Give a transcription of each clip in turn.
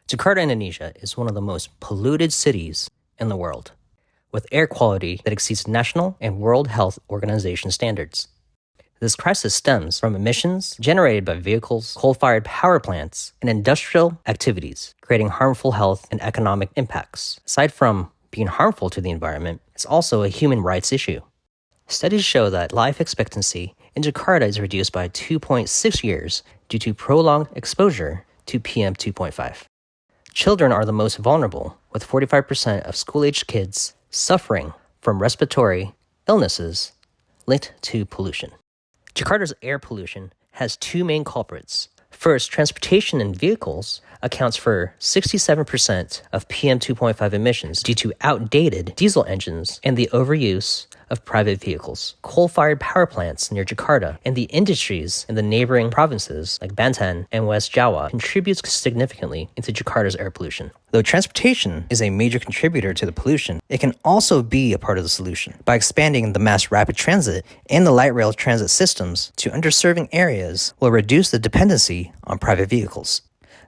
Jakarta, Indonesia is one of the most polluted cities in the world, with air quality that exceeds national and World Health Organization standards. This crisis stems from emissions generated by vehicles, coal-fired power plants, and industrial activities, creating harmful health and economic impacts. Aside from being harmful to the environment, it's also a human rights issue. Studies show that life expectancy in Jakarta is reduced by 2.6 years due to prolonged exposure to PM 2.5. Children are the most vulnerable, with 45% of school-aged kids suffering from respiratory illnesses linked to pollution. Jakarta's air pollution has two main culprits. First, transportation in vehicles accounts for 67% of PM 2.5 emissions due to outdated diesel engines and the overuse of private vehicles. Coal-fired power plants near Jakarta and the industries in the neighboring provinces like Banten and West Java contributes significantly into Jakarta's air pollution. Though transportation is a major contributor to the pollution, it can also be a part of the solution. By expanding the mass rapid transit and the light rail transit systems to underserving areas will reduce the dependency on private vehicles.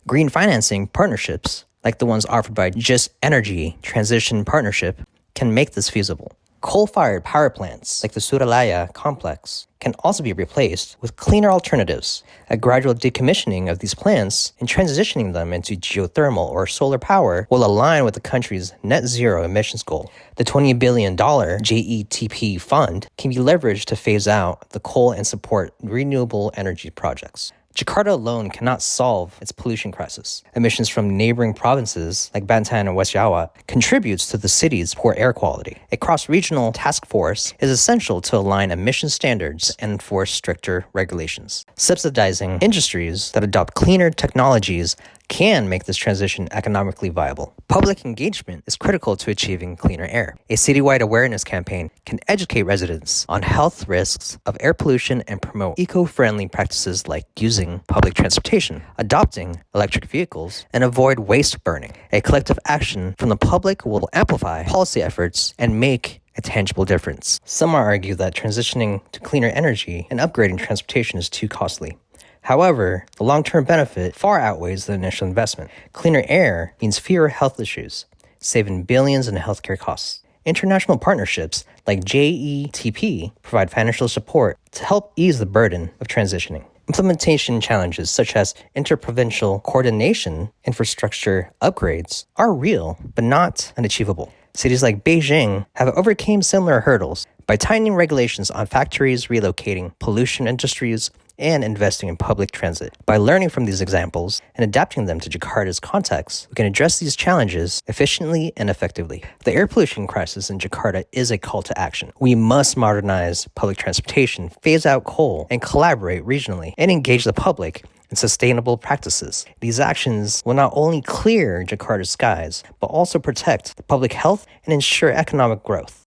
Green financing partnerships, like the ones offered by Just Energy Transition Partnership, can make this feasible. Coal-fired power plants, like the Suralaya complex, can also be replaced with cleaner alternatives. A gradual decommissioning of these plants and transitioning them into geothermal or solar power will align with the country's net zero emissions goal. The $20 billion JETP fund can be leveraged to phase out the coal and support renewable energy projects. Jakarta alone cannot solve its pollution crisis. Emissions from neighboring provinces like Banten and West Java contributes to the city's poor air quality. A cross-regional task force is essential to align emission standards and enforce stricter regulations. Subsidizing industries that adopt cleaner technologies can make this transition economically viable. Public engagement is critical to achieving cleaner air. A citywide awareness campaign can educate residents on health risks of air pollution and promote eco-friendly practices like using public transportation, adopting electric vehicles, and avoid waste burning. A collective action from the public will amplify policy efforts and make a tangible difference. Some argue that transitioning to cleaner energy and upgrading transportation is too costly. However, the long-term benefit far outweighs the initial investment. Cleaner air means fewer health issues, saving billions in healthcare costs. International partnerships like JETP provide financial support to help ease the burden of transitioning. Implementation challenges such as interprovincial coordination, infrastructure upgrades are real, but not unachievable. Cities like Beijing have overcome similar hurdles by tightening regulations on factories, relocating pollution industries, and investing in public transit. By learning from these examples and adapting them to Jakarta's context, we can address these challenges efficiently and effectively. The air pollution crisis in Jakarta is a call to action. We must modernize public transportation, phase out coal, and collaborate regionally, and engage the public in sustainable practices. These actions will not only clear Jakarta's skies, but also protect the public health and ensure economic growth.